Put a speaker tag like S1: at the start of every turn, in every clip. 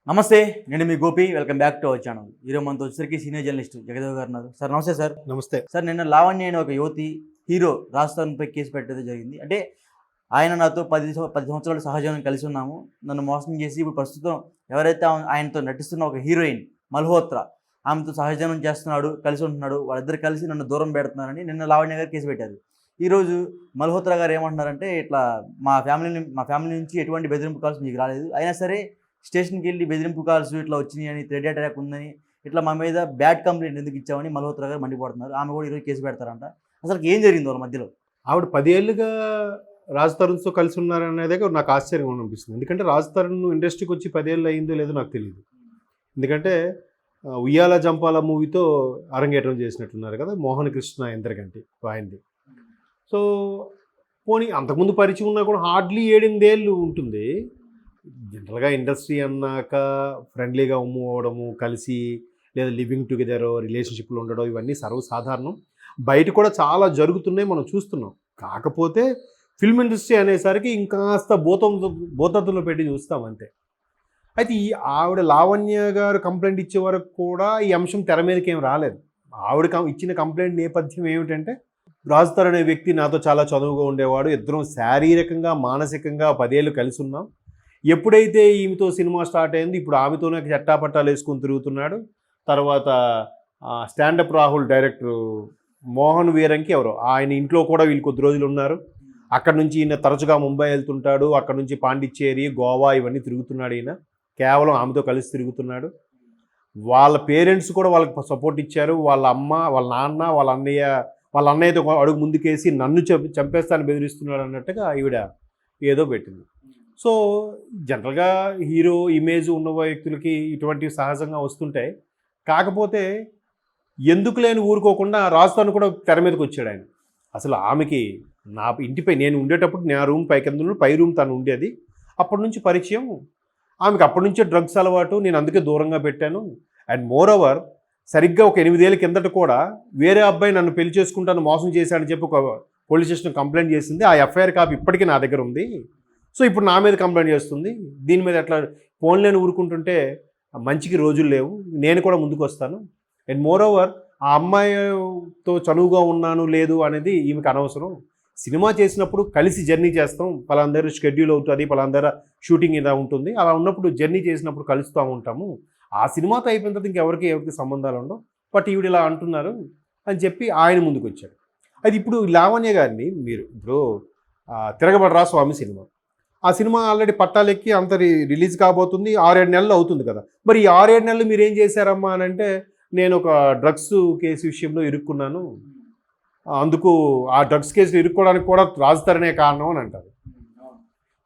S1: నమస్తే, నేను మీ Gopi. Welcome back to our channel. ఈరోజు మనతో వచ్చేసరికి సీనియర్ జర్నలిస్ట్ జగదేవ్ గారు ఉన్నారు. సార్ నమస్తే. సార్
S2: నమస్తే
S1: సార్, నిన్న లావణ్య అనే ఒక యువతి హీరో రాజస్థాన్పై కేసు పెట్టడం జరిగింది. అంటే ఆయన నాతో 10 సంవత్సరాలు సహజీవనం కలిసి ఉన్నాము, నన్ను మోసం చేసి ఇప్పుడు ప్రస్తుతం ఎవరైతే ఆయనతో నటిస్తున్న ఒక హీరోయిన్ మల్హోత్రా, ఆమెతో సహజీవనం చేస్తున్నాడు, కలిసి ఉంటున్నాడు, వాళ్ళిద్దరు కలిసి నన్ను దూరం పెడుతున్నారని నిన్న లావణ్య గారు కేసు పెట్టారు. ఈరోజు మల్హోత్రా గారు ఏమంటున్నారంటే, ఇట్లా మా ఫ్యామిలీ నుంచి ఎటువంటి బెదిరింపు కాల్స్ మీకు రాలేదు, అయినా సరే స్టేషన్కి వెళ్ళి బెదిరింపు కాల్స్ ఇట్లా వచ్చినాయి అని, థ్రెడ్ అటాక్ ఉందని, ఇట్లా మా మీద బ్యాడ్ కంప్లైంట్ ఎందుకు ఇచ్చామని మల్హోత్రా గారు మండిపోతున్నారు. ఆమె కూడా ఈరోజు కేసు పెడతారంట. అసలు ఏం జరిగింది వాళ్ళ మధ్యలో?
S2: ఆవిడ 10 ఏళ్ళుగా రాజ్ తరుణ్తో కలిసి ఉన్నారనేదే నాకు ఆశ్చర్యంగా అనిపిస్తుంది. ఎందుకంటే రాజ్ తరుణ్ ఇండస్ట్రీకి వచ్చి 10 ఏళ్ళు అయిందో లేదో నాకు తెలియదు. ఎందుకంటే ఉయ్యాల జంపాల మూవీతో అరంగేట్రం చేసినట్టున్నారు కదా, మోహన్ కృష్ణ ఎందరికంటే ఆయనది. సో పోనీ అంతకుముందు పరిచయం ఉన్నా కూడా హార్డ్లీ 7-8 ఏళ్ళు ఉంటుంది. జనరల్గా ఇండస్ట్రీ అన్నాక ఫ్రెండ్లీగా మూవ్ అవ్వడము, కలిసి లేదా లివింగ్ టుగెదర్ రిలేషన్షిప్లో ఉండడం, ఇవన్నీ సర్వసాధారణం. బయట కూడా చాలా జరుగుతున్నాయి, మనం చూస్తున్నాం. కాకపోతే ఫిల్మ్ ఇండస్ట్రీ అనేసరికి ఇంకాస్త భూతత్వంలో పెట్టి చూస్తాం అంతే. అయితే ఈ ఆవిడ లావణ్య గారు కంప్లైంట్ ఇచ్చే వరకు కూడా ఈ అంశం తెర మీదకి ఏం రాలేదు. ఆవిడ ఇచ్చిన కంప్లైంట్ నేపథ్యం ఏమిటంటే, రాజ్ తరుణ్ అనే వ్యక్తి నాతో చాలా చదువుగా ఉండేవాడు, ఇద్దరం శారీరకంగా మానసికంగా 10 ఏళ్ళు కలిసి ఉన్నాం. ఎప్పుడైతే ఈమెతో సినిమా స్టార్ట్ అయింది, ఇప్పుడు ఆమెతోనే చట్టాపట్టాలు వేసుకొని తిరుగుతున్నాడు. తర్వాత స్టాండప్ రాహుల్ డైరెక్టర్ మోహన్ వీరంకి ఎవరో ఆయన ఇంట్లో కూడా వీళ్ళు కొద్ది రోజులు ఉన్నారు. అక్కడ నుంచి ఈయన తరచుగా ముంబై వెళ్తుంటాడు, అక్కడ నుంచి పాండిచ్చేరి, గోవా ఇవన్నీ తిరుగుతున్నాడు. ఈయన కేవలం ఆమెతో కలిసి తిరుగుతున్నాడు. వాళ్ళ పేరెంట్స్ కూడా వాళ్ళకి సపోర్ట్ ఇచ్చారు. వాళ్ళ అమ్మ, వాళ్ళ నాన్న, వాళ్ళ అన్నయ్యతో అడుగు ముందుకేసి నన్ను చంపేస్తాను బెదిరిస్తున్నాడు అన్నట్టుగా ఈవిడ ఏదో పెట్టింది. సో జనరల్గా హీరో ఇమేజ్ ఉన్న వ్యక్తులకి ఇటువంటివి సహజంగా వస్తుంటాయి. కాకపోతే ఎందుకు లేని ఊరుకోకుండా రాజ్ తరుణ్ కూడా తెర మీదకి వచ్చాడు. ఆయన అసలు ఆమెకి నా ఇంటిపై నేను ఉండేటప్పుడు నా రూమ్ పై రూమ్ తను ఉండేది. అప్పటి నుంచి పరిచయం ఆమెకి, అప్పటి నుంచే డ్రగ్స్ అలవాటు, నేను అందుకే దూరంగా పెట్టాను. అండ్ మోర్ ఓవర్ సరిగ్గా ఒక 8 ఏళ్ళ కిందట కూడా వేరే అబ్బాయి నన్ను పెళ్లి చేసుకుంటాను మోసం చేశాడని చెప్పి ఒక పోలీస్ స్టేషన్ కంప్లైంట్ చేసింది. ఆ ఎఫ్ఐఆర్ కాపీ ఇప్పటికీ నా దగ్గర ఉంది. సో ఇప్పుడు నా మీద కంప్లైంట్ చేస్తుంది. దీని మీద ఎట్లా ఫోన్లేని ఊరుకుంటుంటే మంచికి రోజులు లేవు, నేను కూడా ముందుకు వస్తాను. అండ్ మోర్ ఓవర్ ఆ అమ్మాయితో చనువుగా ఉన్నాను లేదు అనేది ఈమెకు అనవసరం. సినిమా చేసినప్పుడు కలిసి జర్నీ చేస్తాం, పలాందరూ షెడ్యూల్ అవుతుంది, పలాందరూ షూటింగ్ ఇలా ఉంటుంది. అలా ఉన్నప్పుడు జర్నీ చేసినప్పుడు కలుస్తూ ఉంటాము. ఆ సినిమాతో అయిపోయిన తర్వాత ఎవరికి సంబంధాలు ఉండవు. బట్ ఈవిడ ఇలా అంటున్నారు అని చెప్పి ఆయన ముందుకు వచ్చాడు. అది ఇప్పుడు లావణ్య గారిని మీరు ఇప్పుడు తిరగబడరా స్వామి సినిమా, ఆ సినిమా ఆల్రెడీ పట్టాలెక్కి అంత రిలీజ్ కాబోతుంది, 6-7 నెలలు అవుతుంది కదా. మరి ఈ 6-7 నెలలు మీరు ఏం చేశారమ్మా అని అంటే, నేను ఒక డ్రగ్స్ కేసు విషయంలో ఇరుక్కున్నాను, అందుకు ఆ డ్రగ్స్ కేసులు ఇరుక్కోవడానికి కూడా రాజ్ తరుణే కారణం అని అంటారు.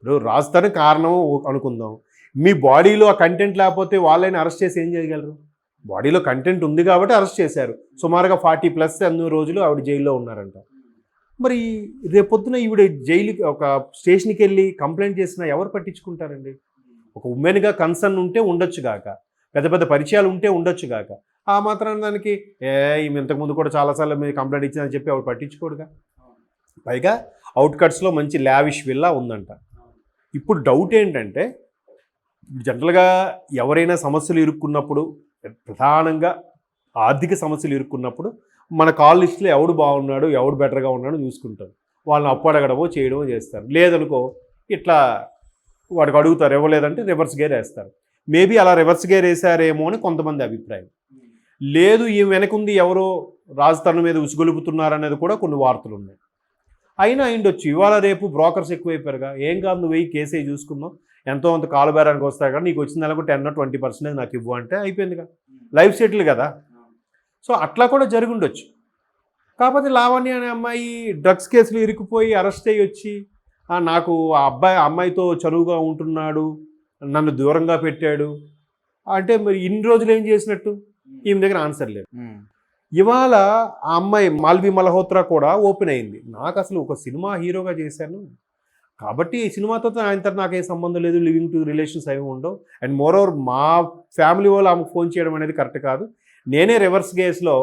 S2: ఇప్పుడు రాజ్ తరుణ్ కారణం అనుకుందాం, మీ బాడీలో ఆ కంటెంట్ లేకపోతే వాళ్ళని అరెస్ట్ చేసి ఏం చేయగలరు? బాడీలో కంటెంట్ ఉంది కాబట్టి అరెస్ట్ చేశారు. సుమారుగా 40+ ఎన్నో రోజులు ఆవిడ జైల్లో ఉన్నారంట. మరి రేపొద్దున ఈవిడ జైలుకి ఒక స్టేషన్కి వెళ్ళి కంప్లైంట్ చేసినా ఎవరు పట్టించుకుంటారండి? ఒక ఉమెన్గా కన్సర్న్ ఉంటే ఉండొచ్చు గాక, పెద్ద పెద్ద పరిచయాలు ఉంటే ఉండొచ్చు గాక, ఆ మాత్రం దానికి ఈమె ఇంతకుముందు కూడా చాలాసార్లు మీరు కంప్లైంట్ ఇచ్చిందని చెప్పి ఆవిడ పట్టించుకోడుగా. పైగా అవుట్కట్స్లో మంచి లావిష్ విల్లా ఉందంట. ఇప్పుడు డౌట్ ఏంటంటే, జనరల్గా ఎవరైనా సమస్యలు ఇరుక్కున్నప్పుడు, ప్రధానంగా ఆర్థిక సమస్యలు ఇరుక్కున్నప్పుడు మన కాల్ లిస్టులో ఎవడు బాగున్నాడు, ఎవడు బెటర్గా ఉన్నాడో చూసుకుంటారు. వాళ్ళని అప్పు అడగడమో చేయడమో చేస్తారు. లేదనుకో ఇట్లా వాడికి అడుగుతారు, ఇవ్వలేదంటే రివర్స్ గేర్ వేస్తారు. మేబీ అలా రివర్స్ గేర్ వేసారేమో అని కొంతమంది అభిప్రాయం. లేదు ఈ వెనకుంది ఎవరో రాజ్ తరుణ్ మీద ఉసుగొలుపుతున్నారనేది కూడా కొన్ని వార్తలు ఉన్నాయి. అయినా అయిండొచ్చు. ఇవాళ రేపు బ్రోకర్స్ ఎక్కువైపోయారుగా. ఏం కాదు, నువ్వు కేసే చూసుకుందాం, ఎంతో అంత కాలు బేరానికి వస్తాయి కదా, నీకు వచ్చిన నెలకు 10-20% నాకు ఇవ్వు అంటే అయిపోయిందిగా, లైఫ్ సెటిల్ కదా. సో అట్లా కూడా జరిగి ఉండొచ్చు. కాకపోతే లావణ్య అనే అమ్మాయి డ్రగ్స్ కేసులు ఇరుక్కుపోయి అరెస్ట్ అయ్యి వచ్చి, నాకు ఆ అమ్మాయితో చనువుగా ఉంటున్నాడు, నన్ను దూరంగా పెట్టాడు అంటే, మరి ఇన్ని రోజులు ఏం చేసినట్టు? ఈమె దగ్గర ఆన్సర్ లేదు. ఇవాళ ఆ అమ్మాయి మాల్వి మల్హోత్రా కూడా ఓపెన్ అయింది, నాకు అసలు ఒక సినిమా హీరోగా చేశాను కాబట్టి ఈ సినిమాతో ఆయనతో నాకేం సంబంధం లేదు, లివింగ్ టు రిలేషన్స్ ఏమి ఉండవు. అండ్ మోర్ ఓవర్ మా ఫ్యామిలీ వాళ్ళు ఆమెకు ఫోన్ చేయడం అనేది కరెక్ట్ కాదు, నేనే రివర్స్ కేసులో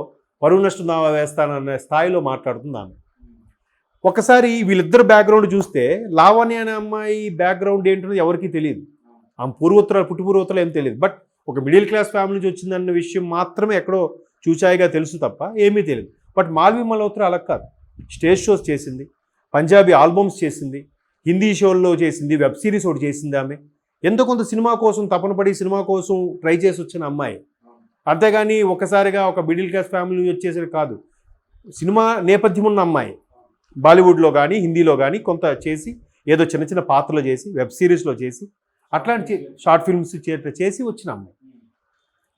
S2: పరువు నష్టం దావా వేస్తానన్న స్థాయిలో మాట్లాడుతుంది ఆమె. ఒకసారి వీళ్ళిద్దరు బ్యాక్గ్రౌండ్ చూస్తే లావణ్య అనే అమ్మాయి బ్యాక్గ్రౌండ్ ఏంటో ఎవరికీ తెలియదు. ఆమె పుట్టుపూర్వోత్తరాలు ఏం తెలియదు. బట్ ఒక మిడిల్ క్లాస్ ఫ్యామిలీ నుంచి వచ్చిందన్న విషయం మాత్రమే ఎక్కడో చూచాయిగా తెలుసు తప్ప ఏమీ తెలియదు. బట్ మాల్వి మల్హోత్రా అలా కాదు. స్టేజ్ షోస్ చేసింది, పంజాబీ ఆల్బమ్స్ చేసింది, హిందీ షోల్లో చేసింది, వెబ్ సిరీస్ ఒకటి చేసింది. ఆమె ఎంతో కొంత సినిమా కోసం తపన పడి సినిమా కోసం ట్రై చేసి వచ్చిన అమ్మాయి. అంతేగాని ఒకసారిగా ఒక మిడిల్ క్లాస్ ఫ్యామిలీ నుంచి వచ్చేసరికి కాదు. సినిమా నేపథ్యం ఉన్న అమ్మాయి. బాలీవుడ్లో కానీ హిందీలో కానీ కొంత చేసి ఏదో చిన్న చిన్న పాత్రలు చేసి వెబ్ సిరీస్లో చేసి అట్లాంటి షార్ట్ ఫిల్మ్స్ చేసి వచ్చిన అమ్మాయి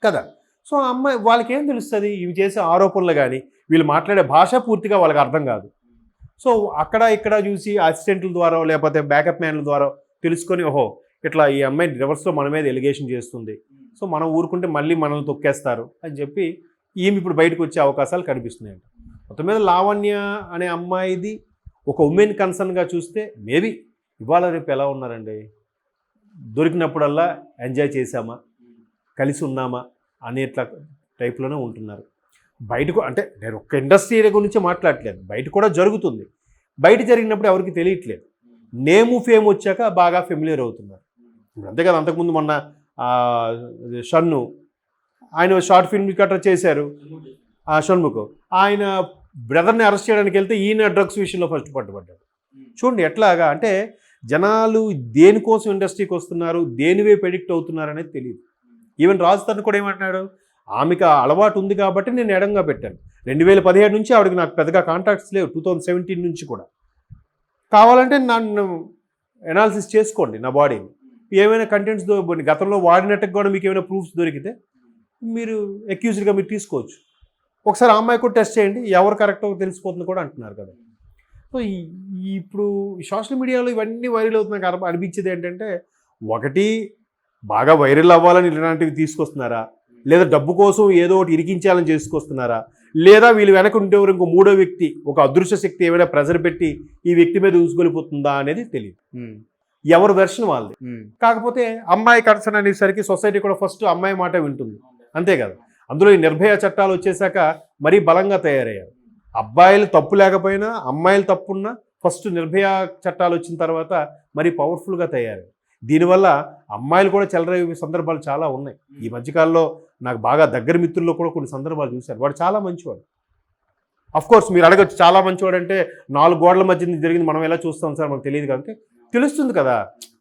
S2: కదా. సో ఆ అమ్మాయి వాళ్ళకి ఏం తెలుస్తుంది? ఇవి చేసే ఆరోపణలు కానీ వీళ్ళు మాట్లాడే భాష పూర్తిగా వాళ్ళకి అర్థం కాదు. సో అక్కడ ఇక్కడ చూసి అసిస్టెంట్ల ద్వారా లేకపోతే బ్యాకప్ మ్యాన్ల ద్వారా తెలుసుకొని ఓహో ఇట్లా ఈ అమ్మాయి రివర్స్లో మన మీద ఎలిగేషన్ చేస్తుంది, సో మనం ఊరుకుంటే మళ్ళీ మనల్ని తొక్కేస్తారు అని చెప్పి ఈమె ఇప్పుడు బయటకు వచ్చే అవకాశాలు కనిపిస్తున్నాయంట. మొత్తం మీద లావణ్య అనే అమ్మాయిది ఒక ఉమెన్ కన్సర్న్గా చూస్తే మేబీ ఇవాళ రేపు ఎలా ఉన్నారండి, దొరికినప్పుడల్లా ఎంజాయ్ చేసామా, కలిసి ఉన్నామా అనేట్ల టైప్లోనే ఉంటున్నారు. బయటకు అంటే నేను ఒక్క ఇండస్ట్రీ గురించి మాట్లాడట్లేదు, బయట కూడా జరుగుతుంది. బయట జరిగినప్పుడు ఎవరికి తెలియట్లేదు. నేము ఫేమ్ వచ్చాక బాగా ఫెమిలియర్ అవుతున్నారు. అంతే కదా. అంతకుముందు మొన్న షన్ను ఆయన షార్ట్ ఫిల్మ్ గట్రా చేశారు. షణ్ముఖ్ ఆయన బ్రదర్ని అరెస్ట్ చేయడానికి వెళ్తే ఈయన డ్రగ్స్ విషయంలో ఫస్ట్ పట్టుబడ్డాడు. చూడండి ఎట్లాగా అంటే జనాలు దేనికోసం ఇండస్ట్రీకి వస్తున్నారు, దేనివే ప్రెడిక్ట్ అవుతున్నారు అనేది తెలియదు. ఈవెన్ రాజు తరుణ్ కూడా ఏమంటున్నాడు, ఆమెకు అలవాటు ఉంది కాబట్టి నేను ఎడంగా పెట్టాను. 2017 నుంచి ఆవిడకి నాకు పెద్దగా కాంటాక్ట్స్ లేవు, 2017 నుంచి కూడా. కావాలంటే నన్ను ఎనాలిసిస్ చేసుకోండి నా బాడీని, ఏమైనా కంటెంట్స్ గతంలో వాడినట్టుగా కూడా మీకు ఏమైనా ప్రూఫ్స్ దొరికితే మీరు అక్యూజ్డ్గా మీరు తీసుకోవచ్చు. ఒకసారి ఆ అమ్మాయి కూడా టెస్ట్ చేయండి, ఎవరు కరెక్టో తెలిసిపోతుంది కూడా అంటున్నారు కదా. సో ఇప్పుడు సోషల్ మీడియాలో ఇవన్నీ వైరల్ అవుతున్నాయి. అనిపించేది ఏంటంటే ఒకటి బాగా వైరల్ అవ్వాలని ఇలాంటివి తీసుకొస్తున్నారా, లేదా డబ్బు కోసం ఏదో ఒకటి ఇరికించాలని చేసుకొస్తున్నారా, లేదా వీళ్ళు వెనక ఉండేవారు ఇంకో మూడో వ్యక్తి ఒక అదృశ్య శక్తి ఏమైనా ప్రెజర్ పెట్టి ఈ వ్యక్తి మీద ఊసుకొలిపోతుందా అనేది తెలియదు. ఎవరు వెర్షన్ వాళ్ళది. కాకపోతే అమ్మాయి కన్సర్న్ అనేసరికి సొసైటీ కూడా ఫస్ట్ అమ్మాయి మాట వింటుంది, అంతే కదా. అందులో ఈ నిర్భయ చట్టాలు వచ్చేసాక మరీ బలంగా తయారయ్యారు. అబ్బాయిలు తప్పు లేకపోయినా అమ్మాయిలు తప్పున్నా ఫస్ట్ నిర్భయ చట్టాలు వచ్చిన తర్వాత మరీ పవర్ఫుల్గా తయారయ్యారు. దీనివల్ల అమ్మాయిలు కూడా చెలరేగే సందర్భాలు చాలా ఉన్నాయి. ఈ మధ్యకాలంలో నాకు బాగా దగ్గర మిత్రుల్లో కూడా కొన్ని సందర్భాలు చూశారు. వాడు చాలా మంచివాడు. అఫ్కోర్స్ మీరు అడగచ్చు చాలా మంచివాడు అంటే 4 గోడల మధ్య జరిగింది మనం ఎలా చూస్తాం సార్ మనకు తెలియదు కనుక తెలుస్తుంది కదా.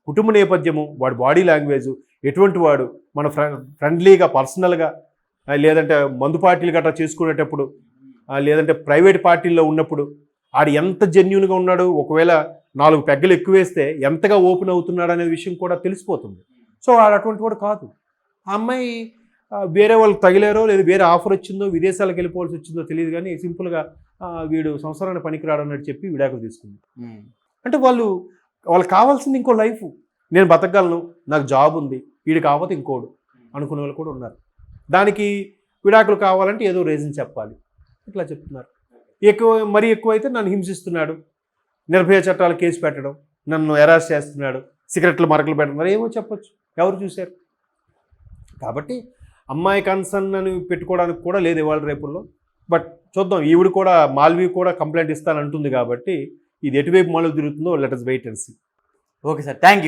S2: కుటుంబ నేపథ్యము, వాడి బాడీ లాంగ్వేజ్ ఎటువంటి వాడు, మన ఫ్రెండ్లీగా పర్సనల్గా లేదంటే మందు పార్టీలు గట్రా చేసుకునేటప్పుడు లేదంటే ప్రైవేట్ పార్టీల్లో ఉన్నప్పుడు ఆడు ఎంత జెన్యూన్గా ఉన్నాడు, ఒకవేళ 4 పెగ్గలు ఎక్కువ వేస్తే ఎంతగా ఓపెన్ అవుతున్నాడు అనే విషయం కూడా తెలిసిపోతుంది. సో ఆడు అటువంటి వాడు కాదు. ఆ అమ్మాయి వేరే వాళ్ళకి తగిలారో లేదా వేరే ఆఫర్ వచ్చిందో విదేశాలకు వెళ్ళిపోవాల్సి వచ్చిందో తెలియదు కానీ సింపుల్గా వీడు సంవత్సరాన్ని పనికిరాడు అన్నట్టు చెప్పి విడాకులు తీసుకుంది. అంటే వాళ్ళకి కావాల్సింది ఇంకో లైఫ్, నేను బతకగలను, నాకు జాబ్ ఉంది, వీడు కాకపోతే ఇంకోడు అనుకునే వాళ్ళు కూడా ఉన్నారు. దానికి విడాకులు కావాలంటే ఏదో రీజన్ చెప్పాలి, ఇట్లా చెప్తున్నారు. మరీ ఎక్కువ అయితే నన్ను హింసిస్తున్నాడు, నిర్భయ చట్టాల కేసు పెట్టడం, నన్ను అరెస్ట్ చేస్తున్నాడు, సిగరెట్లు మరకలు పెట్టడం, ఏమో చెప్పొచ్చు, ఎవరు చూశారు. కాబట్టి అమ్మాయి కన్సర్న్ అని పెట్టుకోవడానికి కూడా లేదు ఇవాళ రేపుల్లో. బట్ చూద్దాం, ఈవిడ కూడా మాల్వి కూడా కంప్లైంట్ ఇస్తానంటుంది కాబట్టి ఇది ఎటువైపు మళ్ళీ తిరుగుతుందో let us wait and see.
S1: Okay sir, thank you.